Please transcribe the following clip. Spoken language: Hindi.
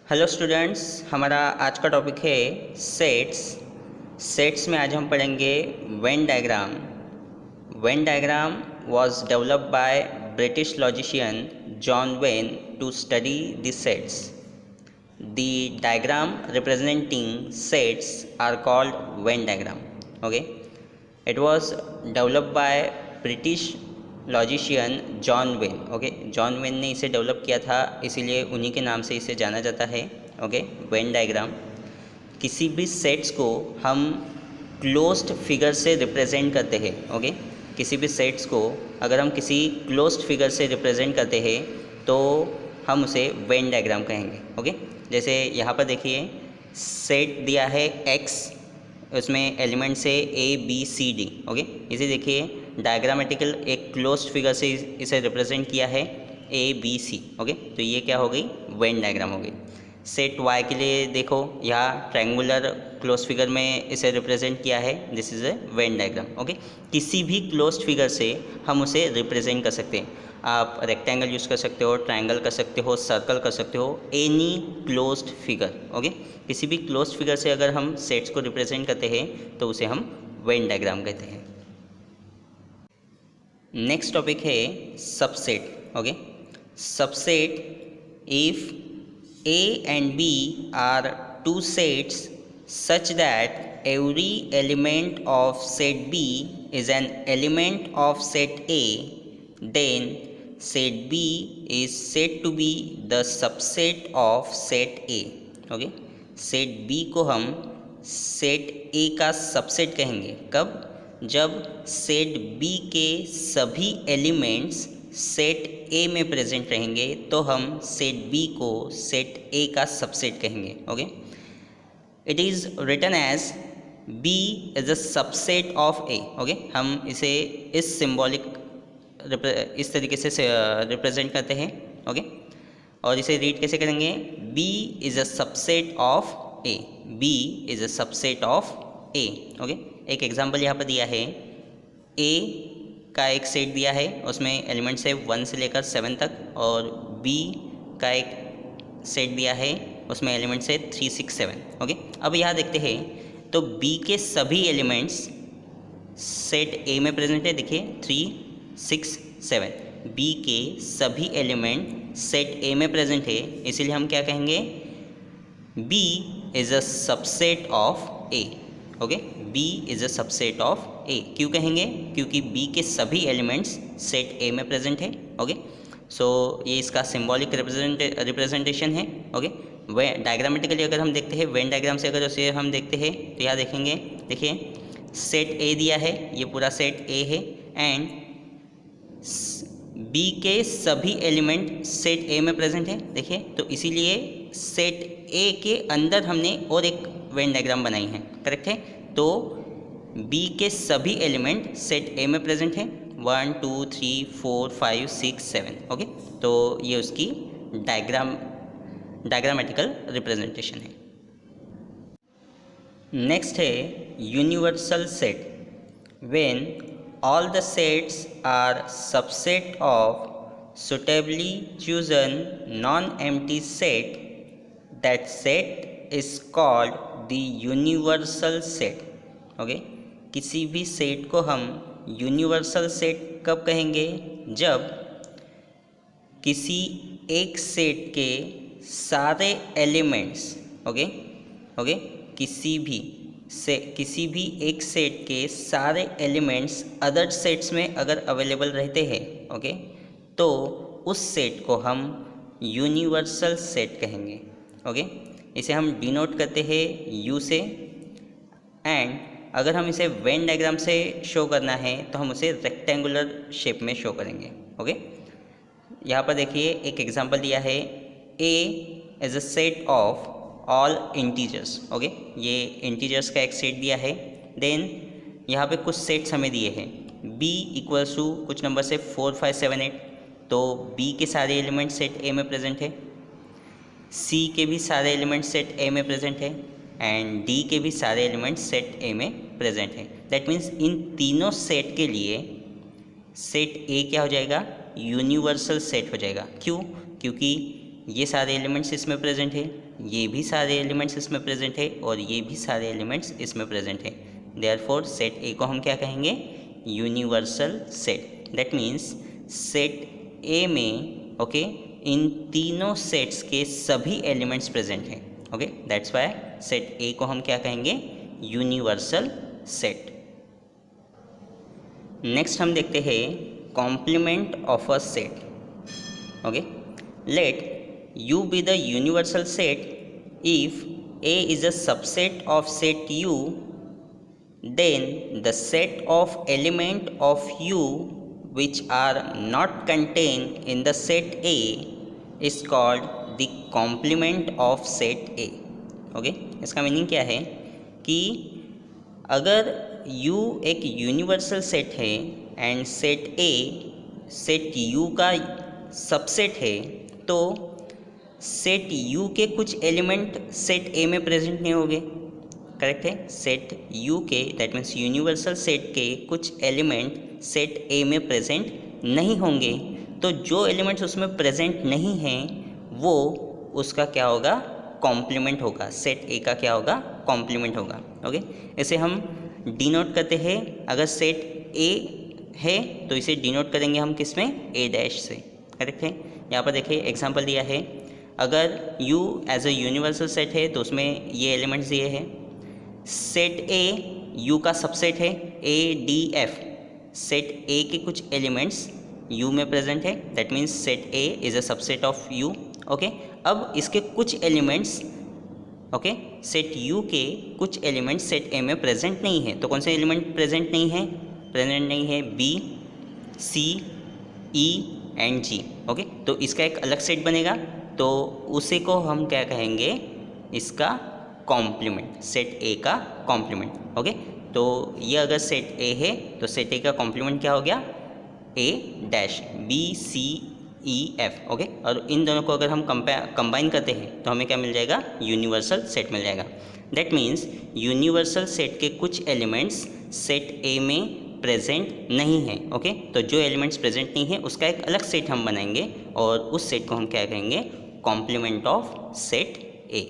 हेलो स्टूडेंट्स, हमारा आज का टॉपिक है सेट्स। सेट्स में आज हम पढ़ेंगे Venn diagram. Venn diagram was developed by British logician John Venn to study the sets. The diagram representing sets are called Venn diagram. Okay, it was developed by British logician John when. Okay, John when ने इसे डेवलप किया था, इसीलिए उन्हीं के नाम से इसे जाना जाता है। Okay, Venn diagram. किसी भी सेट्स को हम क्लोज्ड फिगर से रिप्रेजेंट करते हैं। ओके, किसी भी सेट्स को अगर हम किसी क्लोज्ड फिगर से रिप्रेजेंट करते हैं तो हम उसे वेन डायग्राम कहेंगे। ओके, जैसे यहाँ पर देखिए सेट दिया है एक्स, उसमें एलिमेंट्स है A B C D. Okay, इसे देखिए डायग्रामेटिकल एक क्लोज्ड फिगर से इसे रिप्रेजेंट किया है ए बी सी। ओके, तो ये क्या हो गई, वेन डायग्राम हो गई। सेट वाई के लिए देखो, यहाँ ट्रायंगुलर क्लोज फिगर में इसे रिप्रेजेंट किया है, this is a Venn diagram. Okay, किसी भी क्लोज्ड फिगर से हम उसे रिप्रेजेंट कर सकते हैं। आप रेक्टेंगल यूज़ कर सकते हो, ट्रायंगल कर सकते हो, सर्कल कर सकते हो, एनी क्लोज्ड फिगर। ओके, किसी भी क्लोज्ड फिगर से अगर हम सेट्स को रिप्रेजेंट करते हैं तो उसे हम वेन डायग्राम कहते हैं। नेक्स्ट टॉपिक है subset. Okay, subset if A and B are two sets such that every element of set B is an element of set A, then set B is said to be the subset of set A. Okay, set B को हम set A का सबसेट कहेंगे कब, जब सेट B के सभी एलिमेंट्स सेट ए में प्रेजेंट रहेंगे तो हम सेट बी को सेट ए का सबसेट कहेंगे। Okay, it is written as B is a subset of A. Okay, हम इसे इस सिंबॉलिक इस तरीके से रिप्रेजेंट करते हैं। ओके, और इसे रीड कैसे करेंगे, B is a subset of A, B is a subset of A. Okay, एक एग्जांपल यहाँ पर दिया है, ए का एक सेट दिया है, उसमें एलिमेंट्स है 1 से लेकर 7 तक, और बी का एक सेट दिया है, उसमें एलिमेंट्स है 3 6 7। ओके, अब यहाँ देखते हैं तो बी के सभी एलिमेंट्स सेट ए में प्रेजेंट है। देखिए 3 6 7, बी के सभी एलिमेंट सेट ए में प्रेजेंट है, इसीलिए हम क्या कहेंगे, B is a subset of A. Okay, B is a subset of A। क्यों कहेंगे, क्योंकि B के सभी एलिमेंट्स सेट A में प्रेजेंट है। ओके, सो ये इसका सिंबॉलिक रिप्रेजेंटेशन है। ओके, वे डायग्रामेटिकली अगर हम देखते हैं, वेन डायग्राम से अगर उसे हम देखते हैं तो यहाँ देखेंगे, देखिए सेट A दिया है, ये पूरा सेट A है, एंड B के सभी एलिमेंट सेट A में प्रेजेंट है। देखिए, तो इसीलिए सेट A के अंदर हमने और एक वेन डायग्राम बनाई है, करेक्ट है। तो B के सभी एलिमेंट सेट A में प्रेजेंट है, 1 2 3 4 5 6 7। ओके, तो ये उसकी डायग्रामेटिकल रिप्रेजेंटेशन है। नेक्स्ट है universal set. When all the sets are subset of suitably chosen non-empty set, that set is called the universal set. Okay, किसी भी सेट को हम यूनिवर्सल सेट कब कहेंगे, जब किसी एक सेट के सारे एलिमेंट्स, ओके, किसी भी एक सेट के सारे एलिमेंट्स अदर सेट्स में अगर अवेलेबल रहते हैं, ओके, तो उस सेट को हम यूनिवर्सल सेट कहेंगे। ओके, इसे हम डिनोट करते हैं यू से, एंड अगर हम इसे वेन डायग्राम से शो करना है तो हम उसे रेक्टेंगुलर शेप में शो करेंगे। ओके, यहाँ पर देखिए एक एग्जांपल दिया है, A is a set of all integers. Okay, ये इंटीजर्स का एक सेट दिया है। देन यहाँ पे कुछ सेट्स हमें दिए हैं, b इक्वल्स टू कुछ नंबर से 4 5 7 8, तो b के सारे एलिमेंट सेट a में प्रेजेंट है, c के भी सारे एलिमेंट सेट a में प्रेजेंट है, एंड d के भी सारे एलिमेंट सेट a में प्रेजेंट है। दैट मीन्स इन तीनों सेट के लिए सेट a क्या हो जाएगा, यूनिवर्सल सेट हो जाएगा। क्यों, क्योंकि ये सारे एलिमेंट्स इसमें प्रेजेंट है, ये भी सारे एलिमेंट्स इसमें प्रेजेंट है और ये भी सारे एलिमेंट्स इसमें प्रेजेंट है। देयरफॉर सेट ए को हम क्या कहेंगे? Universal set. That means set ए में ओके इन तीनों सेट्स के सभी एलिमेंट्स प्रेजेंट हैं। ओके, दैट्स वाई सेट ए को हम क्या कहेंगे? Universal set. नेक्स्ट हम देखते हैं complement of a set. Okay, let U be the universal set if A is a subset of set U, then the set of element of U which are not contained in the set A is called the complement of set A. Okay, इसका मीनिंग क्या है कि अगर U एक यूनिवर्सल सेट है and set A set U का सबसेट है, तो सेट U के कुछ एलिमेंट सेट A में प्रेजेंट नहीं होंगे। करेक्ट है? सेट U के दैट मीन्स यूनिवर्सल सेट के कुछ एलिमेंट सेट A में प्रेजेंट नहीं होंगे। तो जो एलिमेंट्स उसमें प्रेजेंट नहीं हैं वो उसका क्या होगा? कॉम्प्लीमेंट होगा। सेट A का क्या होगा? कॉम्प्लीमेंट होगा। ओके, इसे हम डिनोट करते हैं। अगर सेट A है तो इसे डिनोट करेंगे हम किस में? A डैश से। करेक्ट है? यहाँ पर देखिए एग्जांपल दिया है, अगर U as a universal set है तो उसमें ये एलिमेंट्स दिए हैं। सेट A U का सबसेट है ADF। सेट A के कुछ एलिमेंट्स U में प्रेजेंट है, that means set A is a subset of U। Okay, अब इसके कुछ एलिमेंट्स ओके सेट U के कुछ एलिमेंट्स सेट A में प्रेजेंट नहीं है। तो कौन से एलिमेंट प्रेजेंट नहीं है? प्रेजेंट नहीं है B, C, E and G। Okay, तो इसका एक अलग सेट बनेगा, तो उसी को हम क्या कहेंगे? इसका कॉम्प्लीमेंट, सेट A का कॉम्प्लीमेंट। ओके, तो ये अगर सेट A है तो सेट A का कॉम्प्लीमेंट क्या हो गया? A dash B C E F। Okay, और इन दोनों को अगर हम कंबाइन करते हैं तो हमें क्या मिल जाएगा? यूनिवर्सल सेट मिल जाएगा। दैट मीन्स यूनिवर्सल सेट के कुछ एलिमेंट्स सेट A में प्रेजेंट नहीं है। ओके, तो जो एलिमेंट्स प्रेजेंट नहीं है उसका एक अलग सेट हम बनाएंगे और उस सेट को हम क्या कहेंगे? Complement of set A।